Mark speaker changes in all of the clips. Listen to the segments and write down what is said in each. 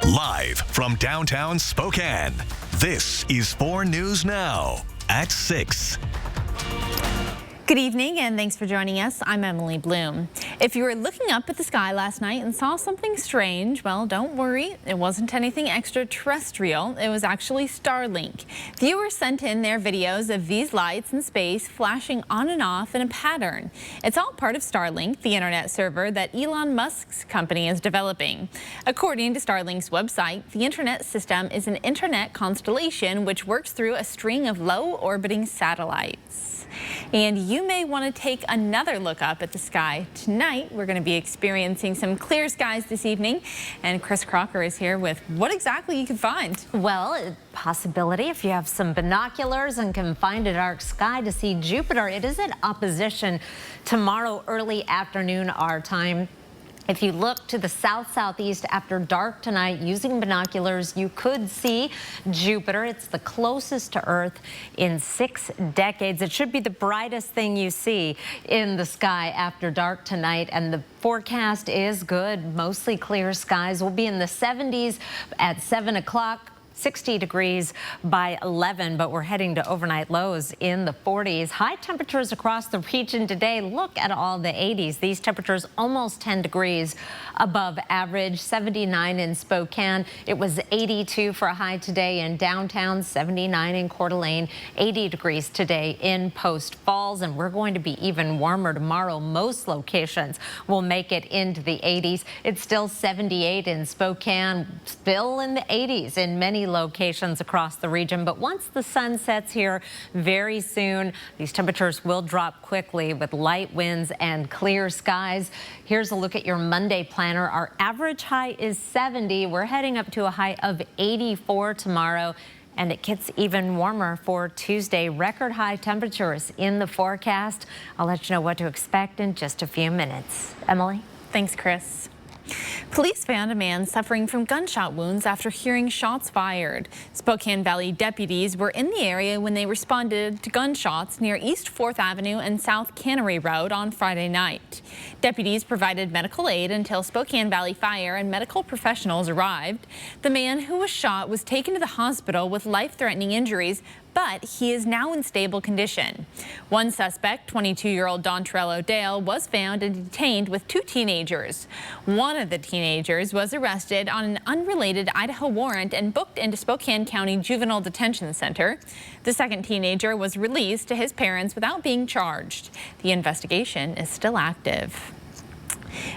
Speaker 1: Live from downtown Spokane, this is 4 News Now at 6.
Speaker 2: Good evening and thanks for joining us. I'm Emily Bloom. If you were looking up at the sky last night and saw something strange, well, don't worry. It wasn't anything extraterrestrial. It was actually Starlink. Viewers sent in their videos of these lights in space flashing on and off in a pattern. It's all part of Starlink, the internet server that Elon Musk's company is developing. According to Starlink's website, the internet system is an internet constellation which works through a string of low-orbiting satellites. And you may want to take another look up at the sky tonight. We're going to be experiencing some clear skies this evening, and Chris Crocker is here with what exactly you can find.
Speaker 3: Well, a possibility if you have some binoculars and can find a dark sky to see Jupiter. It is in opposition tomorrow early afternoon our time. If you look to the south-southeast after dark tonight using binoculars, you could see Jupiter. It's the closest to Earth in 6 decades. It should be the brightest thing you see in the sky after dark tonight, and the forecast is good. Mostly clear skies. Will be in the 70s at 7 o'clock. 60 degrees by 11, but we're heading to overnight lows in the 40s. High temperatures across the region today. Look at all the 80s. These temperatures almost 10 degrees above average. 79 in Spokane. It was 82 for a high today in downtown, 79 in Coeur d'Alene, 80 degrees today in Post Falls, and we're going to be even warmer tomorrow. Most locations will make it into the 80s. It's still 78 in Spokane, still in the 80s in many locations across the region. But once the sun sets here very soon, these temperatures will drop quickly with light winds and clear skies. Here's a look at your Monday planner. Our average high is 70. We're heading up to a high of 84 tomorrow. And it gets even warmer for Tuesday. Record high temperatures in the forecast. I'll let you know what to expect in just a few minutes. Emily?
Speaker 2: Thanks, Chris. Police found a man suffering from gunshot wounds after hearing shots fired. Spokane Valley deputies were in the area when they responded to gunshots near East 4th Avenue and South Cannery Road on Friday night. Deputies provided medical aid until Spokane Valley Fire and medical professionals arrived. The man who was shot was taken to the hospital with life-threatening injuries, but he is now in stable condition. One suspect, 22-year-old Dontrell Dale, was found and detained with 2 teenagers. One of the teenagers was arrested on an unrelated Idaho warrant and booked into Spokane County Juvenile Detention Center. The second teenager was released to his parents without being charged. The investigation is still active.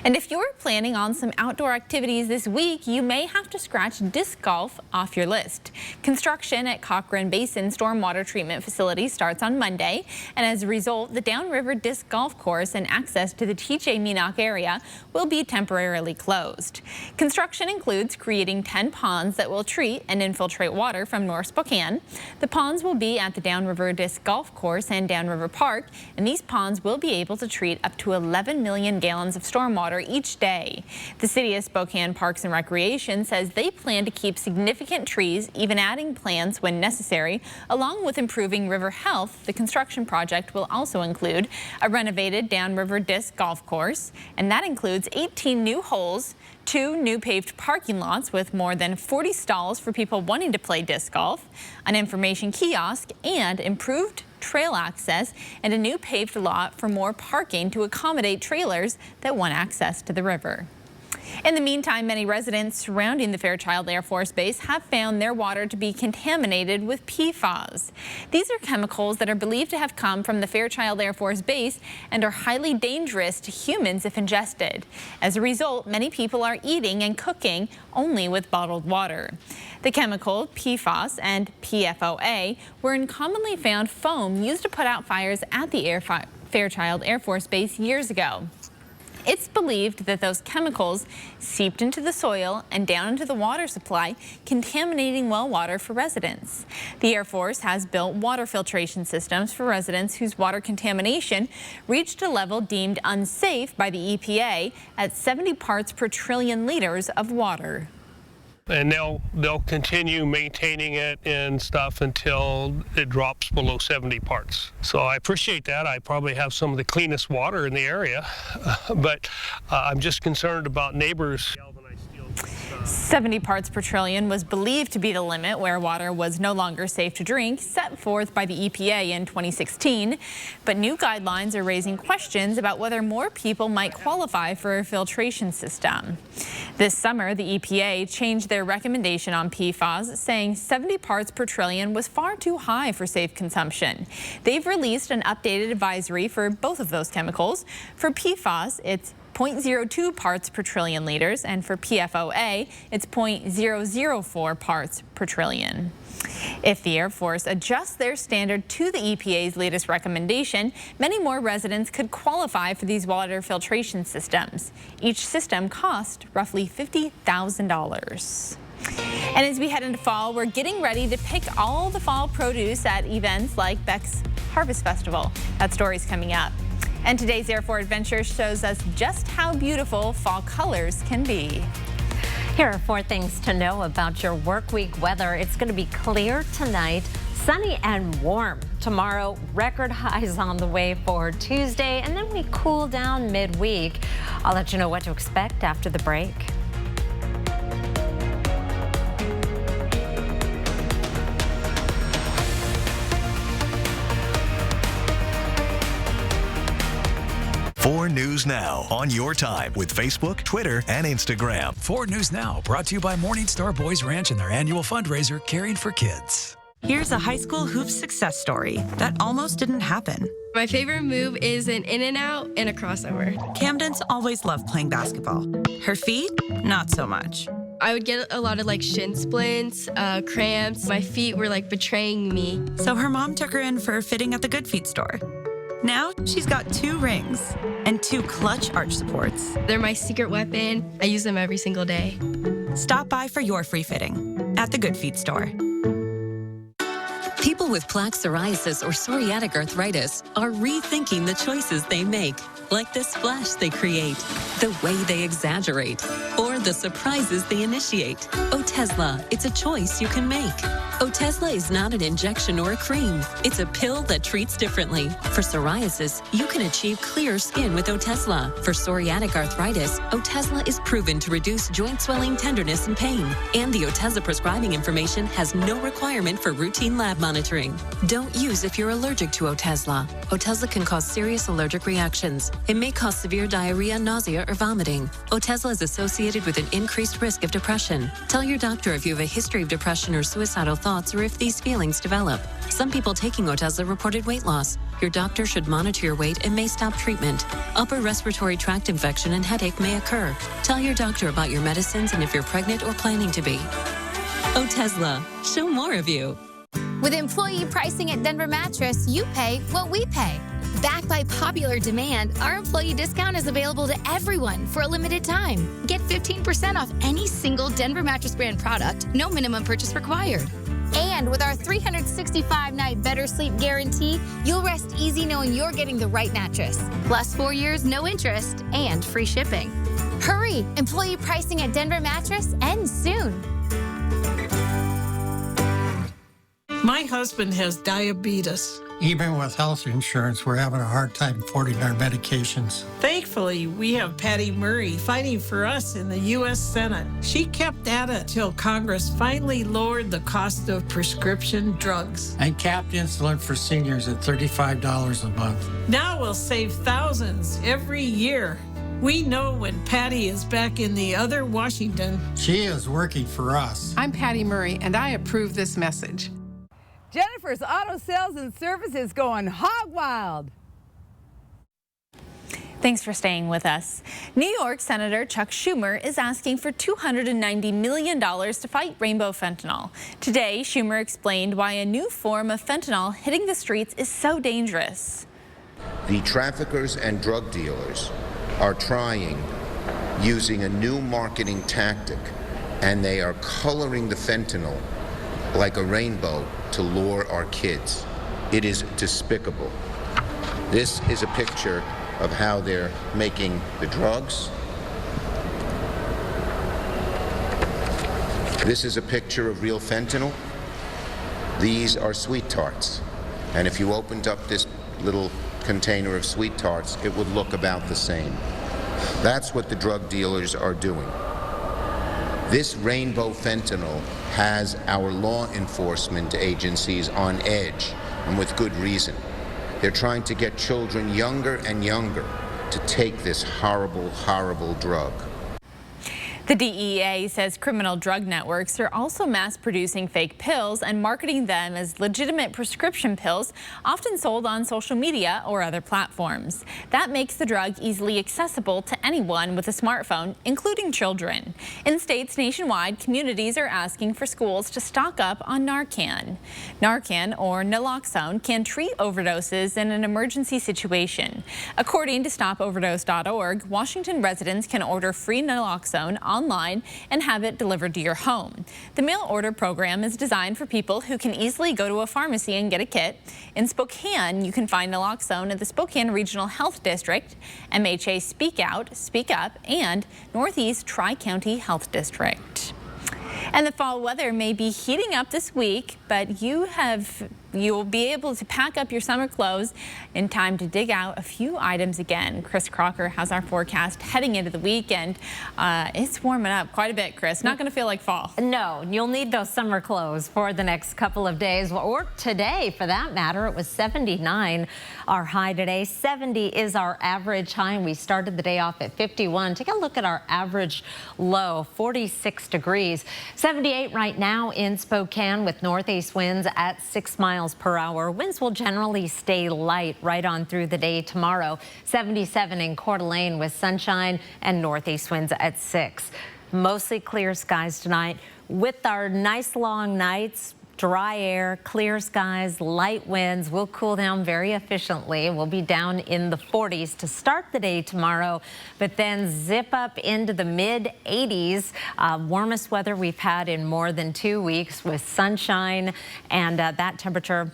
Speaker 2: And if you're planning on some outdoor activities this week, you may have to scratch disc golf off your list. Construction at Cochrane Basin Stormwater Treatment Facility starts on Monday, and as a result, the Downriver Disc Golf Course and access to the TJ Meenock area will be temporarily closed. Construction includes creating 10 ponds that will treat and infiltrate water from North Spokane. The ponds will be at the Downriver Disc Golf Course and Downriver Park, and these ponds will be able to treat up to 11 million gallons of stormwater each day. The City of Spokane Parks and Recreation says they plan to keep significant trees, even adding plants when necessary. Along with improving river health, the construction project will also include a renovated Downriver Disc Golf Course, and that includes 18 new holes, 2 new paved parking lots with more than 40 stalls for people wanting to play disc golf, an information kiosk, and improved trail access, and a new paved lot for more parking to accommodate trailers that want access to the river. In the meantime, many residents surrounding the Fairchild Air Force Base have found their water to be contaminated with PFAS. These are chemicals that are believed to have come from the Fairchild Air Force Base and are highly dangerous to humans if ingested. As a result, many people are eating and cooking only with bottled water. The chemical PFAS and PFOA were in commonly found foam used to put out fires at the Fairchild Air Force Base years ago. It's believed that those chemicals seeped into the soil and down into the water supply, contaminating well water for residents. The Air Force has built water filtration systems for residents whose water contamination reached a level deemed unsafe by the EPA at 70 parts per trillion liters of water.
Speaker 4: And they'll continue maintaining it and stuff until it drops below 70 parts. So I appreciate that. I probably have some of the cleanest water in the area, but I'm just concerned about neighbors.
Speaker 2: 70 parts per trillion was believed to be the limit where water was no longer safe to drink, set forth by the EPA in 2016. But new guidelines are raising questions about whether more people might qualify for a filtration system. This summer, the EPA changed their recommendation on PFAS, saying 70 parts per trillion was far too high for safe consumption. They've released an updated advisory for both of those chemicals. For PFAS, it's 0.02 parts per trillion liters, and for PFOA, it's 0.004 parts per trillion. If the Air Force adjusts their standard to the EPA's latest recommendation, many more residents could qualify for these water filtration systems. Each system costs roughly $50,000. And as we head into fall, we're getting ready to pick all the fall produce at events like Beck's Harvest Festival. That story's coming up. And today's Air 4 Adventure shows us just how beautiful fall colors can be.
Speaker 3: Here are 4 things to know about your work week weather. It's going to be clear tonight, sunny and warm. Tomorrow, record highs on the way for Tuesday, and then we cool down midweek. I'll let you know what to expect after the break.
Speaker 1: Four News Now on your time with Facebook, Twitter, and Instagram.
Speaker 5: 4 News Now brought to you by Morningstar Boys Ranch and their annual fundraiser, Caring for Kids.
Speaker 6: Here's a high school hoops success story that almost didn't happen.
Speaker 7: My favorite move is an in and out and a crossover.
Speaker 6: Camden's always loved playing basketball. Her feet, not so much.
Speaker 7: I would get a lot of shin splints, cramps. My feet were betraying me.
Speaker 6: So her mom took her in for a fitting at the Good Feet store. Now she's got 2 rings and 2 clutch arch supports.
Speaker 7: They're my secret weapon. I use them every single day.
Speaker 6: Stop by for your free fitting at the Good Feet store.
Speaker 8: People with plaque psoriasis or psoriatic arthritis are rethinking the choices they make, like the splash they create, the way they exaggerate, or the surprises they initiate. Otezla, it's a choice you can make. Otezla is not an injection or a cream. It's a pill that treats differently. For psoriasis, you can achieve clear skin with Otezla. For psoriatic arthritis, Otezla is proven to reduce joint swelling, tenderness, and pain. And the Otezla prescribing information has no requirement for routine lab monitoring. Don't use if you're allergic to Otezla. Otezla can cause serious allergic reactions. It may cause severe diarrhea, nausea, or vomiting. Otezla is associated with an increased risk of depression. Tell your doctor if you have a history of depression or suicidal thoughts or if these feelings develop. Some people taking Otezla reported weight loss. Your doctor should monitor your weight and may stop treatment. Upper respiratory tract infection and headache may occur. Tell your doctor about your medicines and if you're pregnant or planning to be. Otezla, show more of you.
Speaker 9: With employee pricing at Denver Mattress, you pay what we pay. Backed by popular demand, our employee discount is available to everyone for a limited time. Get 15% off any single Denver Mattress brand product, no minimum purchase required. And with our 365-night better sleep guarantee, you'll rest easy knowing you're getting the right mattress. Plus 4 years, no interest, and free shipping. Hurry! Employee pricing at Denver Mattress ends soon.
Speaker 10: My husband has diabetes.
Speaker 11: Even with health insurance, we're having a hard time affording our medications.
Speaker 10: Thankfully, we have Patty Murray fighting for us in the U.S. Senate. She kept at it till Congress finally lowered the cost of prescription drugs.
Speaker 11: And capped insulin for seniors at $35 a month.
Speaker 10: Now we'll save thousands every year. We know when Patty is back in the other Washington.
Speaker 11: She is working for us.
Speaker 12: I'm Patty Murray, and I approve this message.
Speaker 13: Jennifer's Auto Sales and Service is going hog wild.
Speaker 2: Thanks for staying with us. New York Senator Chuck Schumer is asking for $290 million to fight rainbow fentanyl. Today, Schumer explained why a new form of fentanyl hitting the streets is so dangerous.
Speaker 14: The traffickers and drug dealers are trying using a new marketing tactic, and they are coloring the fentanyl like a rainbow to lure our kids. It is despicable. This is a picture of how they're making the drugs. This is a picture of real fentanyl. These are sweet tarts. And if you opened up this little container of sweet tarts, it would look about the same. That's what the drug dealers are doing. This rainbow fentanyl has our law enforcement agencies on edge, and with good reason. They're trying to get children younger and younger to take this horrible, horrible drug.
Speaker 2: The DEA says criminal drug networks are also mass-producing fake pills and marketing them as legitimate prescription pills, often sold on social media or other platforms. That makes the drug easily accessible to anyone with a smartphone, including children. In states nationwide, communities are asking for schools to stock up on Narcan. Narcan, or naloxone, can treat overdoses in an emergency situation. According to StopOverdose.org, Washington residents can order free naloxone online and have it delivered to your home. The mail order program is designed for people who can easily go to a pharmacy and get a kit. In Spokane, you can find naloxone at the Spokane Regional Health District, MHA Speak Out, Speak Up, and Northeast Tri-County Health District. And the fall weather may be heating up this week, but you'll be able to pack up your summer clothes in time to dig out a few items again. Chris Crocker has our forecast heading into the weekend. It's warming up quite a bit, Chris. Not going to feel like fall.
Speaker 3: No, you'll need those summer clothes for the next couple of days, or today for that matter. It was 79 our high today. 70 is our average high, and we started the day off at 51. Take a look at our average low, 46 degrees. 78 right now in Spokane with northeast winds at 6 miles per hour. Winds will generally stay light right on through the day tomorrow. 77 in Coeur d'Alene with sunshine and northeast winds at 6. Mostly clear skies tonight with our nice long nights. Dry air, clear skies, light winds. Will cool down very efficiently. We'll be down in the 40s to start the day tomorrow, but then zip up into the mid 80s. Warmest weather we've had in more than 2 weeks with sunshine, and that temperature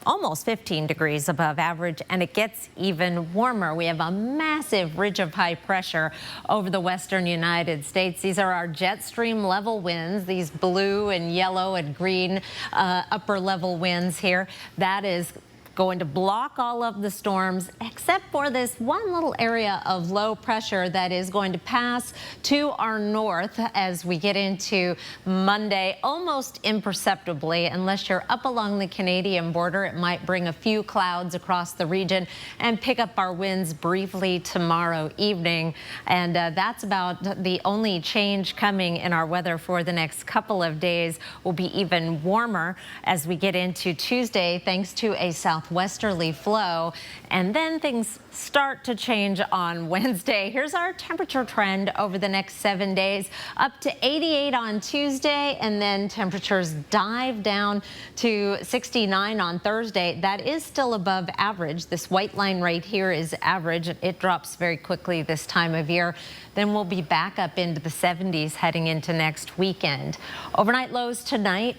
Speaker 3: almost 15 degrees above average, and it gets even warmer. We have a massive ridge of high pressure over the western United States. These are our jet stream level winds, these blue and yellow and green upper level winds here. That is going to block all of the storms except for this one little area of low pressure that is going to pass to our north as we get into Monday, almost imperceptibly. Unless you're up along the Canadian border, it might bring a few clouds across the region and pick up our winds briefly tomorrow evening. And that's about the only change coming in our weather for the next couple of days. Will be even warmer as we get into Tuesday thanks to a southwesterly flow, and then things start to change on Wednesday. Here's our temperature trend over the next 7 days. Up to 88 on Tuesday, and then temperatures dive down to 69 on Thursday. That is still above average. This white line right here is average. It drops very quickly this time of year. Then we'll be back up into the 70s heading into next weekend. Overnight lows tonight,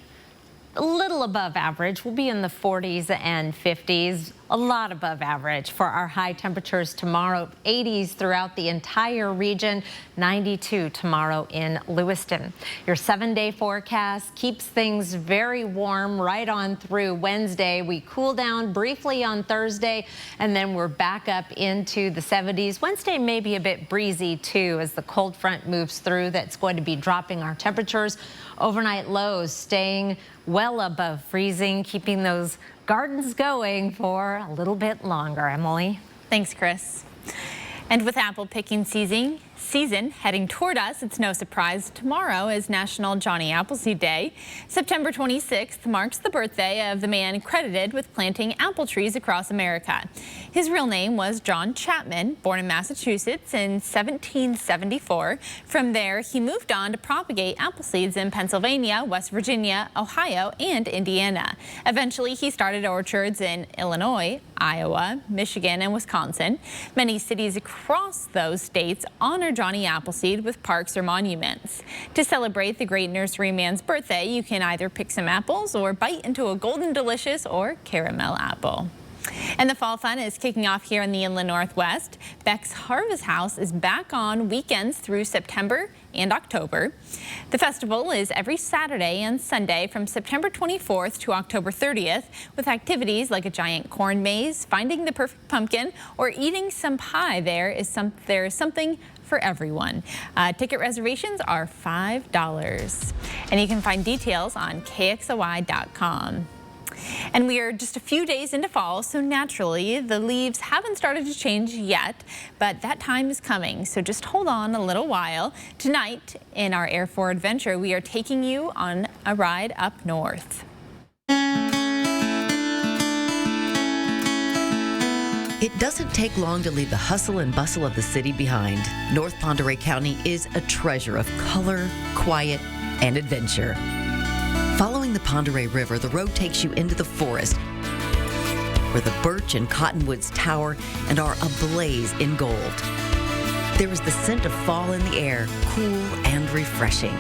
Speaker 3: a little above average. We'll be in the 40s and 50s. A lot above average for our high temperatures tomorrow. 80s throughout the entire region. 92 tomorrow in Lewiston. Your 7-day forecast keeps things very warm right on through Wednesday. We cool down briefly on Thursday, and then we're back up into the 70s. Wednesday may be a bit breezy too as the cold front moves through. That's going to be dropping our temperatures. Overnight lows staying well above freezing, keeping those gardens going for a little bit longer. Emily.
Speaker 2: Thanks, Chris. And with apple picking season heading toward us, it's no surprise tomorrow is National Johnny Appleseed Day. September 26th marks the birthday of the man credited with planting apple trees across America. His real name was John Chapman, born in Massachusetts in 1774. From there, he moved on to propagate apple seeds in Pennsylvania, West Virginia, Ohio, and Indiana. Eventually, he started orchards in Illinois, Iowa, Michigan, and Wisconsin. Many cities across those states honor Johnny Appleseed with parks or monuments. To celebrate the great nurseryman's birthday, you can either pick some apples or bite into a golden delicious or caramel apple. And the fall fun is kicking off here in the Inland Northwest. Beck's Harvest House is back on weekends through September and October. The festival is every Saturday and Sunday from September 24th to October 30th, with activities like a giant corn maze, finding the perfect pumpkin, or eating some pie. There is something for everyone. Ticket reservations are $5. And you can find details on KXLY.com. And we are just a few days into fall, so naturally the leaves haven't started to change yet, but that time is coming, so just hold on a little while. Tonight in our Air 4 adventure, we are taking you on a ride up north.
Speaker 15: It doesn't take long to leave the hustle and bustle of the city behind. North Pend Oreille County is a treasure of color, quiet, and adventure. Following the Pend Oreille River, the road takes you into the forest, where the birch and cottonwoods tower and are ablaze in gold. There is the scent of fall in the air, cool and refreshing.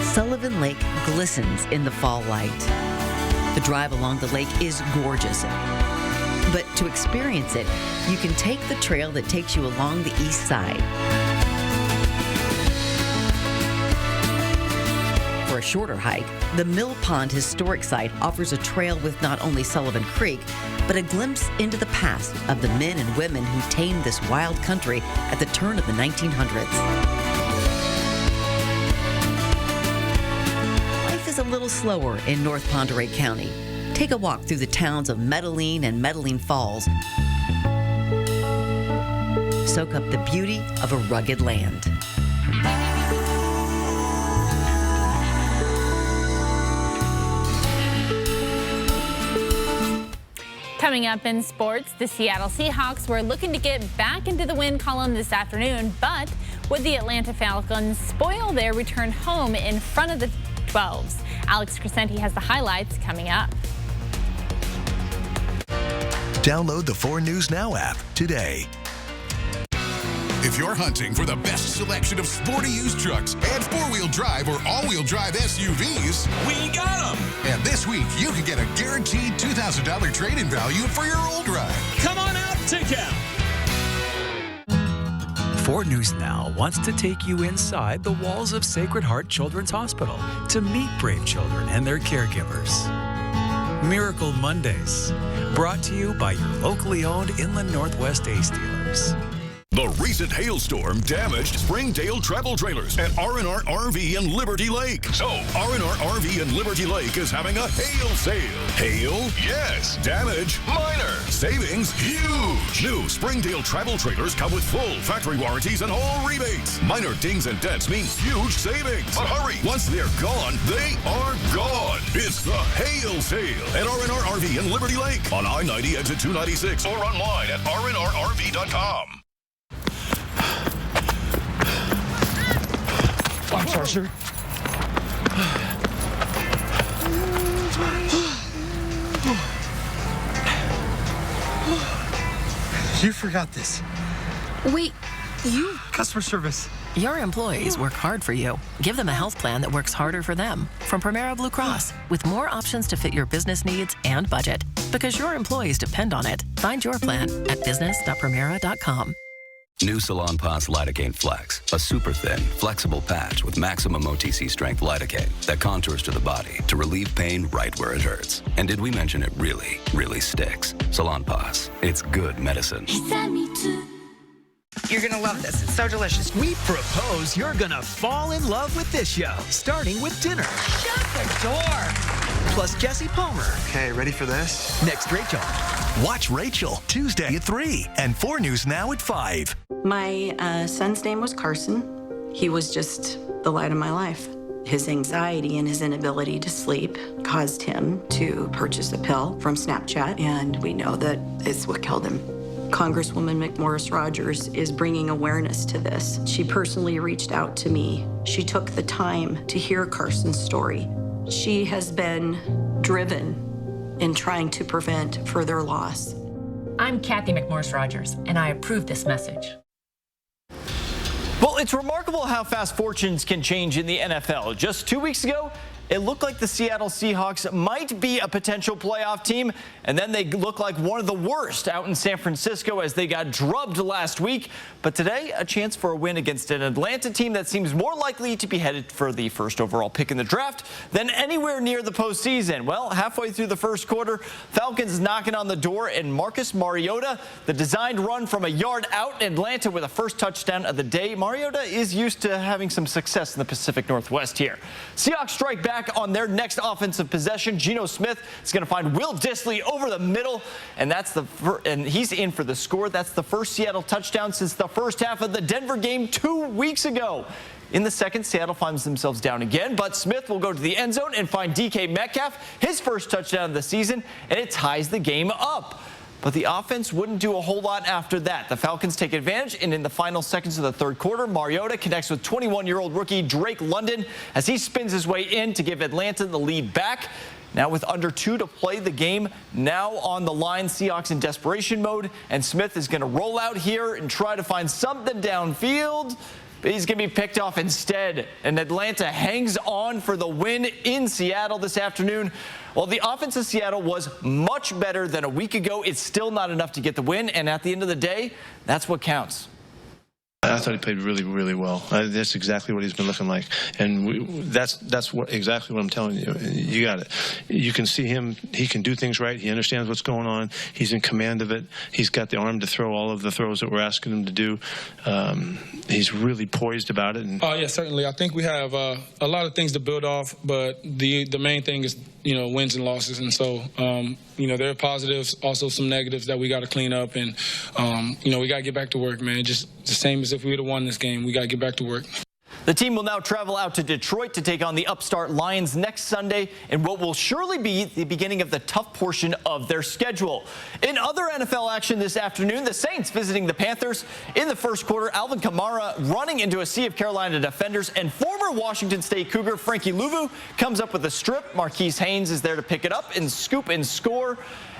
Speaker 15: Sullivan Lake glistens in the fall light. The drive along the lake is gorgeous. But to experience it, you can take the trail that takes you along the east side. For a shorter hike, the Mill Pond Historic Site offers a trail with not only Sullivan Creek, but a glimpse into the past of the men and women who tamed this wild country at the turn of the 1900s. Life is a little slower in North Pend Oreille County. Take a walk through the towns of Medellin and Medellin Falls. Soak up the beauty of a rugged land.
Speaker 2: Coming up in sports, the Seattle Seahawks were looking to get back into the win column this afternoon, but would the Atlanta Falcons spoil their return home in front of the 12s? Alex Crescenti has the highlights coming up.
Speaker 1: Download the 4 News Now app today.
Speaker 16: If you're hunting for the best selection of sporty used trucks and 4-wheel drive or all-wheel drive SUVs, we got them! And this week, you can get a guaranteed $2,000 trade-in value for your old ride.
Speaker 5: Come on out to count. 4 News Now wants to take you inside the walls of Sacred Heart Children's Hospital to meet brave children and their caregivers. Miracle Mondays, brought to you by your locally owned Inland Northwest Ace dealers.
Speaker 17: The recent hailstorm damaged Springdale travel trailers at R&R RV in Liberty Lake. So, R&R RV in Liberty Lake is having a hail sale. Hail? Yes. Damage? Minor. Savings? Huge. New Springdale travel trailers come with full factory warranties and all rebates. Minor dings and dents mean huge savings. But hurry, once they're gone, they are gone. It's the hail sale at R&R RV in Liberty Lake on I-90 exit 296 or online at rnrrv.com.
Speaker 5: I'm sorry, sir.
Speaker 11: You forgot this.
Speaker 7: Wait, you?
Speaker 11: Customer service.
Speaker 18: Your employees work hard for you. Give them a health plan that works harder for them. From Primera Blue Cross, with more options to fit your business needs and budget. Because your employees depend on it. Find your plan at business.primera.com.
Speaker 19: New Salonpas Lidocaine Flex, a super thin, flexible patch with maximum OTC strength lidocaine that contours to the body to relieve pain right where it hurts. And did we mention it really, really sticks? Salonpas, it's good medicine.
Speaker 20: You're gonna love this. It's so delicious.
Speaker 21: We propose you're gonna fall in love with this show, starting with dinner.
Speaker 20: Shut the door.
Speaker 21: Plus Jesse Palmer.
Speaker 22: Okay, ready for this?
Speaker 21: Next, Rachel.
Speaker 1: Watch Rachel Tuesday at 3 and 4 News Now at 5.
Speaker 23: My son's name was Carson. He was just the light of my life. His anxiety and his inability to sleep caused him to purchase a pill from Snapchat, and we know that it's what killed him. Congresswoman McMorris Rodgers is bringing awareness to this. She personally reached out to me. She took the time to hear Carson's story. She has been driven in trying to prevent further loss.
Speaker 24: I'm Kathy McMorris Rodgers, and I approve this message.
Speaker 25: Well, it's remarkable how fast fortunes can change in the NFL. Just 2 weeks ago,
Speaker 4: it looked like the Seattle Seahawks might be a potential playoff team, and then they look like one of the worst out in San Francisco as they got drubbed last week. But today, a chance for a win against an Atlanta team that seems more likely to be headed for the first overall pick in the draft than anywhere near the postseason. Well, halfway through the first quarter, Falcons knocking on the door, and Marcus Mariota, the designed run from a yard out in Atlanta with a first touchdown of the day. Mariota is used to having some success in the Pacific Northwest here. Seahawks strike back on their next offensive possession. Geno Smith is going to find Will Dissly over the middle, and he's in for the score. That's the first Seattle touchdown since the first half of the Denver game 2 weeks ago. In the second, Seattle finds themselves down again, but Smith will go to the end zone and find DK Metcalf, his first touchdown of the season, and it ties the game up. But the offense wouldn't do a whole lot after that. The Falcons take advantage, and in the final seconds of the third quarter, Mariota connects with 21-year-old rookie Drake London as he spins his way in to give Atlanta the lead back. Now with under 2 to play, the game now on the line, Seahawks in desperation mode, and Smith is going to roll out here and try to find something downfield. But he's going to be picked off instead, and Atlanta hangs on for the win in Seattle this afternoon. While the offense of Seattle was much better than a week ago, it's still not enough to get the win, and at the end of the day, that's what counts.
Speaker 6: I thought he played really, really well. That's exactly what he's been looking like, and that's exactly what I'm telling you. You got it. You can see him. He can do things right. He understands what's going on. He's in command of it. He's got the arm to throw all of the throws that we're asking him to do. He's really poised about it.
Speaker 8: Yeah, certainly. I think we have a lot of things to build off, but the main thing is wins and losses, and so there are positives, also some negatives that we got to clean up, and we got to get back to work, man. Just the same as if we would have won this game. We got to get back to work.
Speaker 4: The team will now travel out to Detroit to take on the upstart Lions next Sunday in what will surely be the beginning of the tough portion of their schedule. In other NFL action this afternoon, the Saints visiting the Panthers. In the first quarter, Alvin Kamara running into a sea of Carolina defenders, and former Washington State Cougar Frankie Louvu comes up with a strip. Marquise Haynes is there to pick it up and scoop and score.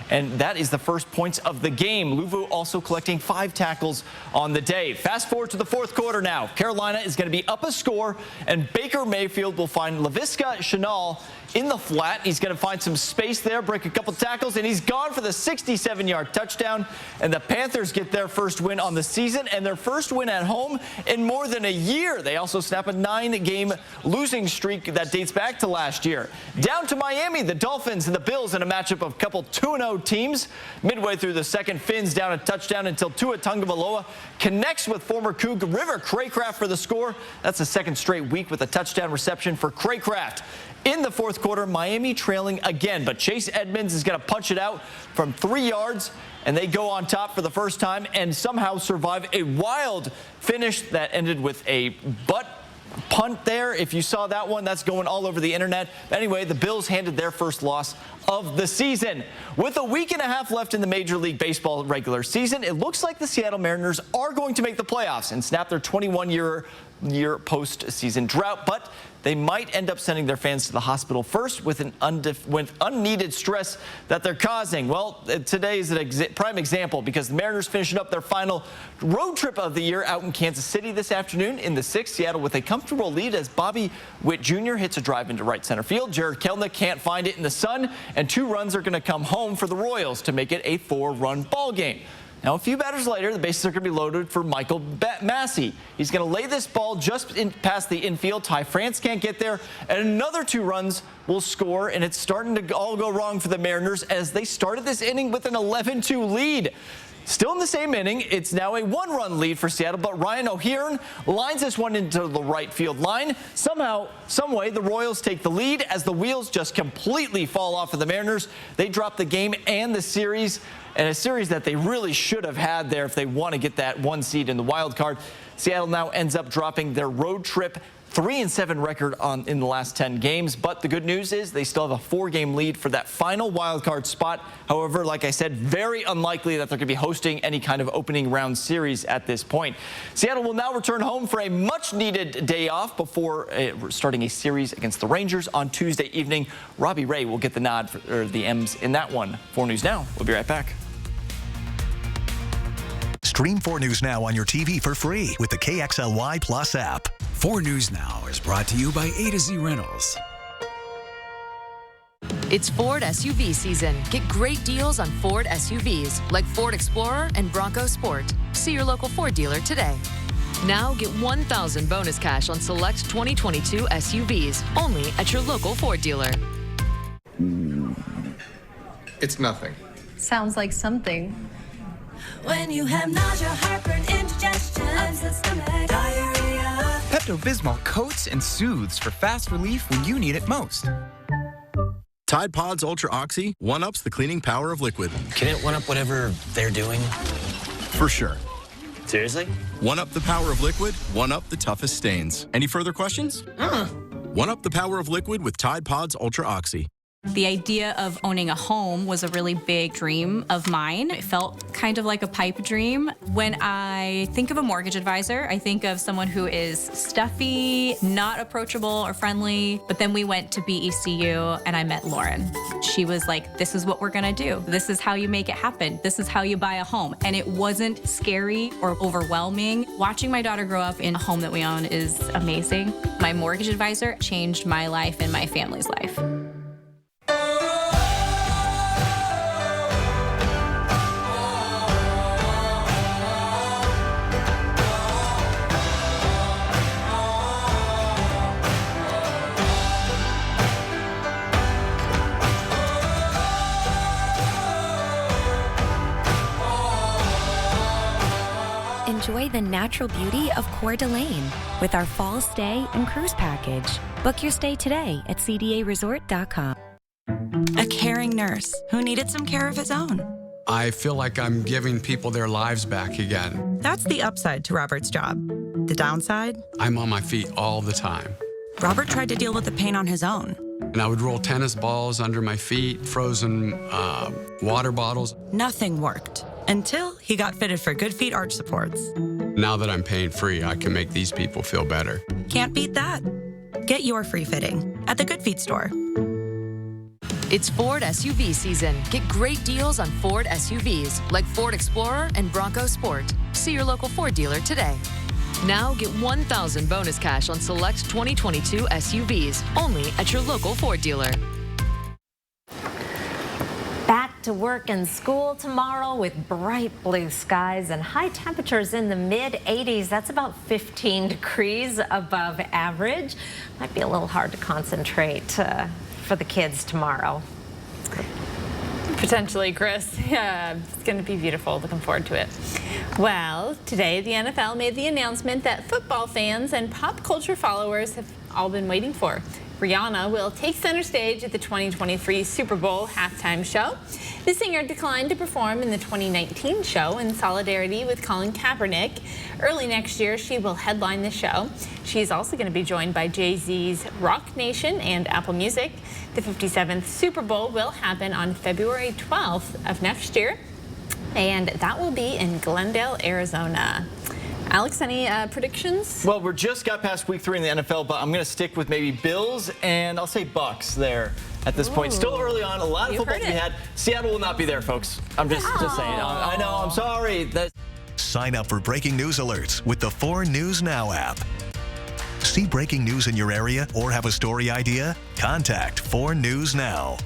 Speaker 4: And that is the first points of the game. Louvu also collecting 5 tackles on the day. Fast forward to the fourth quarter now. Carolina is going to be up a score, and Baker Mayfield will find Laviska Shenault in the flat. He's going to find some space there, break a couple tackles, and he's gone for the 67-yard touchdown. And the Panthers get their first win on the season and their first win at home in more than a year. They also snap a 9-game losing streak that dates back to last year. Down to Miami, the Dolphins and the Bills in a matchup of a couple 2-0 teams. Midway through the second, Finns down a touchdown until Tua Tagovailoa connects with former Coug River Craycraft for the score. That's the second straight week with a touchdown reception for Craycraft. In the fourth quarter, Miami trailing again, but Chase Edmonds is going to punch it out from 3 yards, and they go on top for the first time and somehow survive a wild finish that ended with a butt punt there. If you saw that one, that's going all over the internet. But anyway, the Bills handed their first loss of the season. With a week and a half left in the Major League Baseball regular season, it looks like the Seattle Mariners are going to make the playoffs and snap their 21-year postseason drought, but they might end up sending their fans to the hospital first with unneeded stress that they're causing. Well, today is a prime example because the Mariners finishing up their final road trip of the year out in Kansas City this afternoon in the 6th. Seattle with a comfortable lead as Bobby Witt Jr. hits a drive into right center field. Jared Kelenic can't find it in the sun, and 2 runs are going to come home for the Royals to make it a 4-run ball game. Now, a few batters later, the bases are going to be loaded for Michael Massey. He's going to lay this ball just past the infield. Ty France can't get there, and another 2 runs will score, and it's starting to all go wrong for the Mariners as they started this inning with an 11-2 lead. Still in the same inning, it's now a 1-run lead for Seattle, but Ryan O'Hearn lines this one into the right field line. Somehow, some way, the Royals take the lead as the wheels just completely fall off of the Mariners. They drop the game and the series, and a series that they really should have had there if they want to get that 1 seed in the wild card. Seattle now ends up dropping their road trip 3-7 record in the last 10 games. But the good news is they still have a 4-game lead for that final wild card spot. However, like I said, very unlikely that they're going to be hosting any kind of opening round series at this point. Seattle will now return home for a much-needed day off before starting a series against the Rangers on Tuesday evening. Robbie Ray will get the nod for the M's in that one. 4 News Now. We'll be right back.
Speaker 1: Stream 4 News Now on your TV for free with the KXLY Plus app.
Speaker 5: 4 News Now is brought to you by A to Z Rentals.
Speaker 9: It's Ford SUV season. Get great deals on Ford SUVs like Ford Explorer and Bronco Sport. See your local Ford dealer today. Now get $1,000 bonus cash on select 2022 SUVs only at your local Ford dealer.
Speaker 10: It's nothing.
Speaker 12: Sounds like something.
Speaker 22: When you have nausea, heartburn, indigestion, upset stomach, diarrhea.
Speaker 25: Pepto-Bismol coats and soothes for fast relief when you need it most.
Speaker 26: Tide Pods Ultra Oxy one-ups the cleaning power of liquid.
Speaker 27: Can it one-up whatever they're doing?
Speaker 26: For sure.
Speaker 27: Seriously?
Speaker 26: One-up the power of liquid, one-up the toughest stains. Any further questions? One-up the power of liquid with Tide Pods Ultra Oxy.
Speaker 28: The idea of owning a home was a really big dream of mine. It felt kind of like a pipe dream. When I think of a mortgage advisor, I think of someone who is stuffy, not approachable or friendly. But then we went to BECU and I met Lauren. She was like, this is what we're gonna do. This is how you make it happen. This is how you buy a home. And it wasn't scary or overwhelming. Watching my daughter grow up in a home that we own is amazing. My mortgage advisor changed my life and my family's life.
Speaker 29: Enjoy the natural beauty of Coeur d'Alene with our fall stay and cruise package. Book your stay today at cdaresort.com.
Speaker 30: A caring nurse who needed some care of his own.
Speaker 31: I feel like I'm giving people their lives back again.
Speaker 30: That's the upside to Robert's job. The downside?
Speaker 31: I'm on my feet all the time.
Speaker 30: Robert tried to deal with the pain on his own.
Speaker 31: And I would roll tennis balls under my feet, frozen water bottles.
Speaker 30: Nothing worked until he got fitted for Good Feet arch supports.
Speaker 31: Now that I'm pain free, I can make these people feel better.
Speaker 30: Can't beat that. Get your free fitting at the Good Feet store.
Speaker 9: It's Ford SUV season. Get great deals on Ford SUVs like Ford Explorer and Bronco Sport. See your local Ford dealer today. Now get $1,000 bonus cash on select 2022 SUVs only at your local Ford dealer.
Speaker 3: Back to work and school tomorrow with bright blue skies and high temperatures in the mid-80s. That's about 15 degrees above average. Might be a little hard to concentrate for the kids tomorrow.
Speaker 2: Potentially, Chris. Yeah, it's going to be beautiful. Looking forward to it. Well, today the NFL made the announcement that football fans and pop culture followers have all been waiting for. Rihanna will take center stage at the 2023 Super Bowl halftime show. The singer declined to perform in the 2019 show in solidarity with Colin Kaepernick. Early next year, she will headline the show. She's also going to be joined by Jay-Z's Rock Nation and Apple Music. The 57th Super Bowl will happen on February 12th of next year, and that will be in Glendale, Arizona. Alex, any predictions?
Speaker 4: Well, we're just got past week 3 in the NFL, but I'm going to stick with maybe Bills and I'll say Bucks there at this point. Still early on, a lot of football to be had. Seattle will not be there, folks. I'm just saying. I know, I'm sorry.
Speaker 1: Sign up for breaking news alerts with the 4 News Now app. See breaking news in your area or have a story idea? Contact 4 News Now.